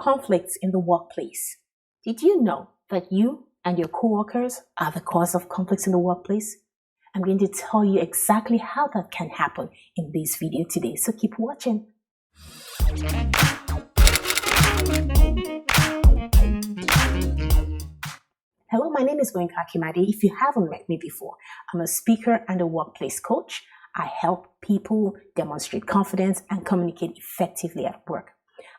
Conflicts in the workplace. Did you know that you and your coworkers are the cause of conflicts in the workplace? I'm going to tell you exactly how that can happen in this video today, so keep watching. Hello, my name is Goenka Kimade. If you haven't met me before, I'm a speaker and a workplace coach. I help people demonstrate confidence and communicate effectively at work.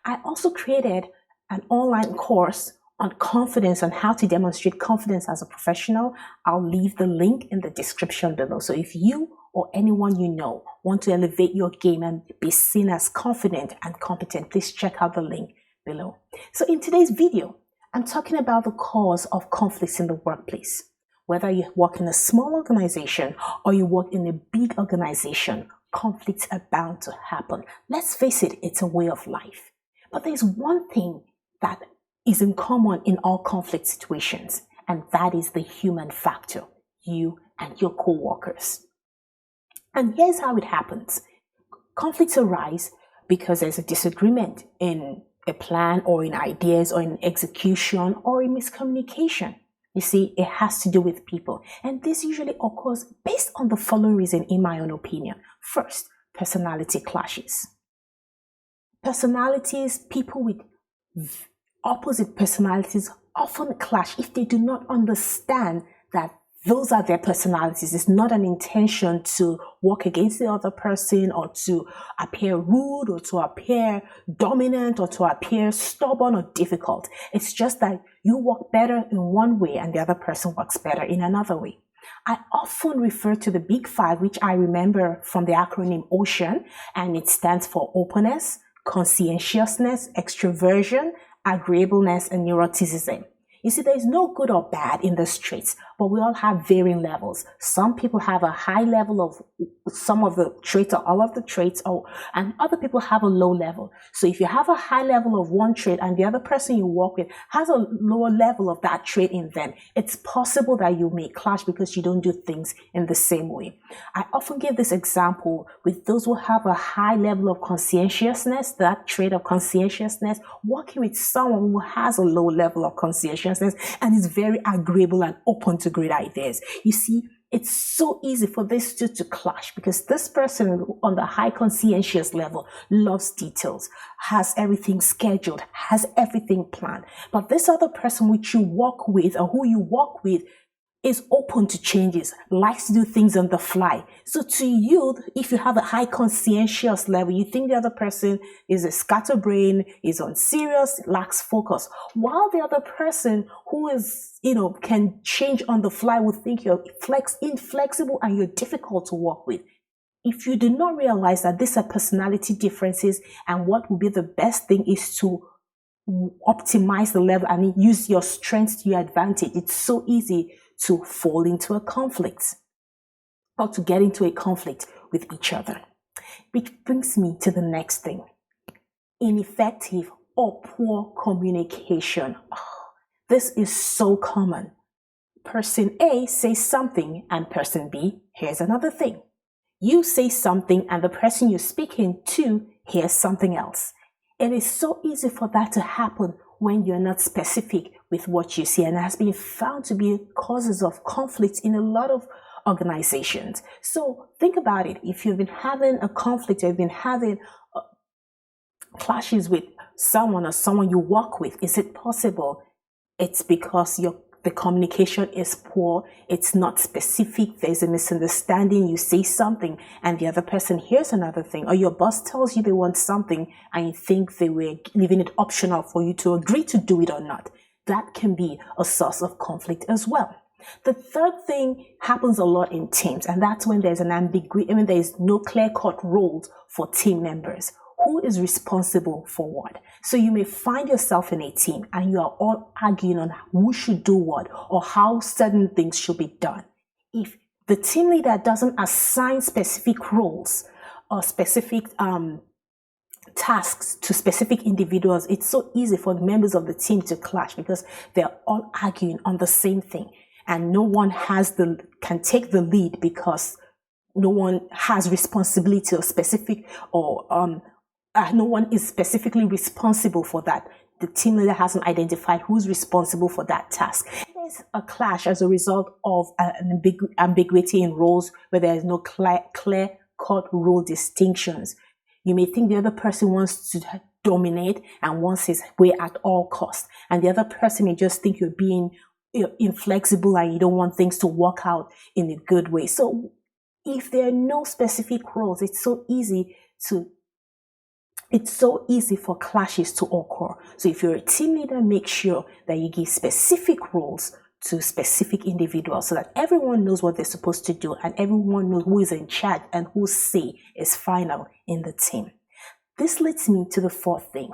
I also created an online course on confidence, on how to demonstrate confidence as a professional. I'll leave the link in the description below. So if you or anyone you know want to elevate your game and be seen as confident and competent, please check out the link below. So in today's video, I'm talking about the cause of conflicts in the workplace. Whether you work in a small organization or you work in a big organization, conflicts are bound to happen. Let's face it, it's a way of life. But there's one thing that is in common in all conflict situations, and that is the human factor, you and your co-workers. And here's how it happens. Conflicts arise because there's a disagreement in a plan or in ideas or in execution or in miscommunication. You see, it has to do with people. And this usually occurs based on the following reason, in my own opinion. First, personality clashes. People with opposite personalities often clash if they do not understand that those are their personalities. It's not an intention to work against the other person or to appear rude or to appear dominant or to appear stubborn or difficult. It's just that you work better in one way and the other person works better in another way. I often refer to the big five, which I remember from the acronym OCEAN, and it stands for openness, conscientiousness, extroversion, agreeableness, and neuroticism. You see, there's no good or bad in these traits, but we all have varying levels. Some people have a high level of some of the traits or all of the traits, and other people have a low level. So if you have a high level of one trait and the other person you work with has a lower level of that trait in them, it's possible that you may clash because you don't do things in the same way. I often give this example with those who have a high level of conscientiousness, that trait of conscientiousness, working with someone who has a low level of conscientiousness and is very agreeable and open to great ideas. You see, it's so easy for these two to clash because this person on the high conscientious level loves details, has everything scheduled, has everything planned. But this other person which you work with or who you work with is open to changes, likes to do things on the fly. So to you, if you have a high conscientious level, you think the other person is a scatterbrain, is unserious, lacks focus. While the other person who is, can change on the fly will think you're inflexible and you're difficult to work with. If you do not realize that these are personality differences and what will be the best thing is to optimize the level and use your strengths to your advantage, it's so easy to fall into a conflict or to get into a conflict with each other. Which brings me to the next thing. Ineffective or poor communication. This is so common. Person A says something and person B hears another thing. You say something and the person you're speaking to hears something else. It is so easy for that to happen when you're not specific with what you see, and it has been found to be causes of conflict in a lot of organizations. So think about it. If you've been having a conflict, or you've been having clashes with someone or someone you work with, is it possible it's because the communication is poor, it's not specific, there's a misunderstanding, you say something and the other person hears another thing, or your boss tells you they want something and you think they were leaving it optional for you to agree to do it or not. That can be a source of conflict as well. The third thing happens a lot in teams, and that's when there's an ambiguity. There is no clear-cut roles for team members. Who is responsible for what? So you may find yourself in a team and you are all arguing on who should do what or how certain things should be done. If the team leader doesn't assign specific roles or specific tasks to specific individuals, it's so easy for the members of the team to clash because they're all arguing on the same thing and no one can take the lead because no one has responsibility or specific or no one is specifically responsible for that the team leader hasn't identified who's responsible for that task. There's a clash as a result of an ambiguity in roles where there is no clear-cut role distinctions. You may think the other person wants to dominate and wants his way at all costs, and the other person may just think you're being inflexible and you don't want things to work out in a good way. So if there are no specific roles, it's so easy for clashes to occur. So if you're a team leader, make sure that you give specific roles to specific individuals so that everyone knows what they're supposed to do and everyone knows who is in charge and whose say is final in the team. This leads me to the fourth thing.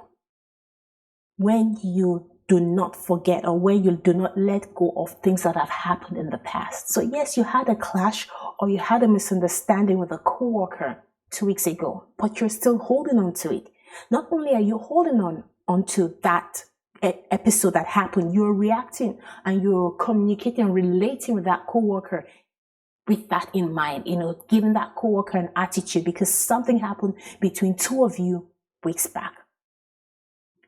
When you do not forget, or when you do not let go of things that have happened in the past. So yes, you had a clash or you had a misunderstanding with a coworker 2 weeks ago, but you're still holding on to it. Not only are you holding onto that episode that happened, you're reacting and you're communicating and relating with that coworker with that in mind, giving that coworker an attitude because something happened between two of you weeks back.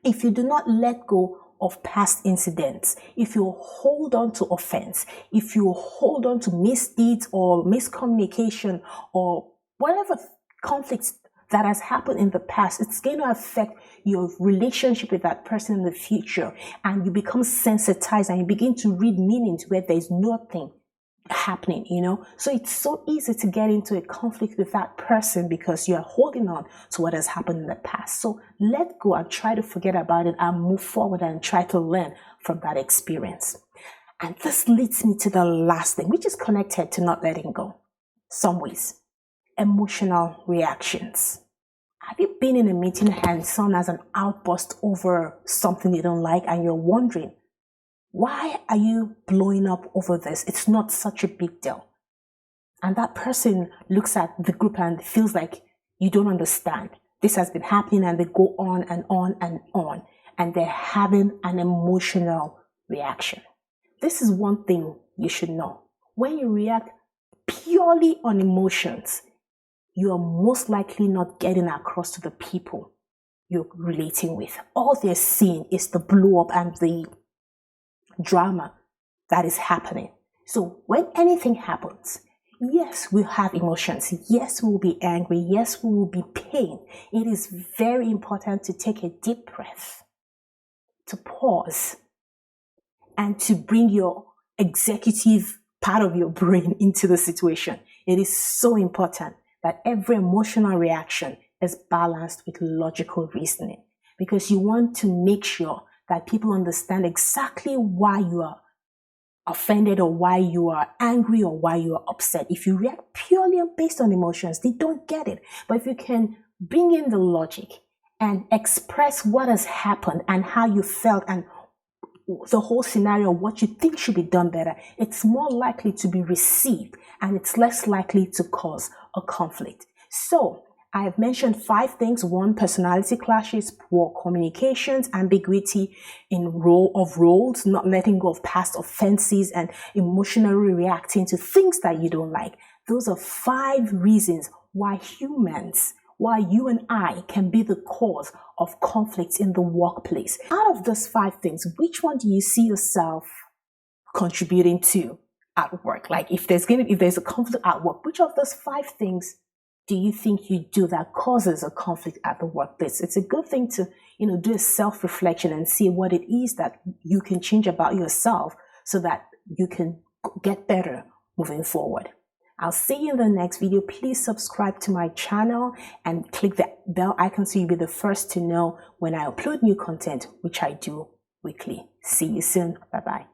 If you do not let go of past incidents, if you hold on to offense, if you hold on to misdeeds or miscommunication or whatever conflicts that has happened in the past, it's going to affect your relationship with that person in the future, and you become sensitized and you begin to read meanings where there's nothing happening, So it's so easy to get into a conflict with that person because you're holding on to what has happened in the past. So let go and try to forget about it and move forward and try to learn from that experience. And this leads me to the last thing, which is connected to not letting go. Some ways. Emotional reactions. Have you been in a meeting and someone has an outburst over something they don't like and you're wondering, why are you blowing up over this? It's not such a big deal. And that person looks at the group and feels like you don't understand. This has been happening, and they go on and on and on, and they're having an emotional reaction. This is one thing you should know. When you react purely on emotions, you are most likely not getting across to the people you're relating with. All they're seeing is the blow up and the drama that is happening. So when anything happens, yes, we'll have emotions. Yes, we will be angry. Yes, we will be pain. It is very important to take a deep breath, to pause, and to bring your executive part of your brain into the situation. It is so important that every emotional reaction is balanced with logical reasoning, because you want to make sure that people understand exactly why you are offended or why you are angry or why you are upset. If you react purely based on emotions, they don't get it. But if you can bring in the logic and express what has happened and how you felt and the whole scenario, what you think should be done better, it's more likely to be received and it's less likely to cause a conflict. So I have mentioned 5 things. 1, personality clashes, poor communications, ambiguity in roles, not letting go of past offenses, and emotionally reacting to things that you don't like. Those are 5 reasons why you and I can be the cause of conflicts in the workplace. Out of those 5 things, which one do you see yourself contributing to at work? Like if there's a conflict at work, which of those 5 things do you think you do that causes a conflict at the workplace? It's a good thing to, do a self-reflection and see what it is that you can change about yourself so that you can get better moving forward. I'll see you in the next video. Please subscribe to my channel and click the bell icon so you'll be the first to know when I upload new content, which I do weekly. See you soon. Bye-bye.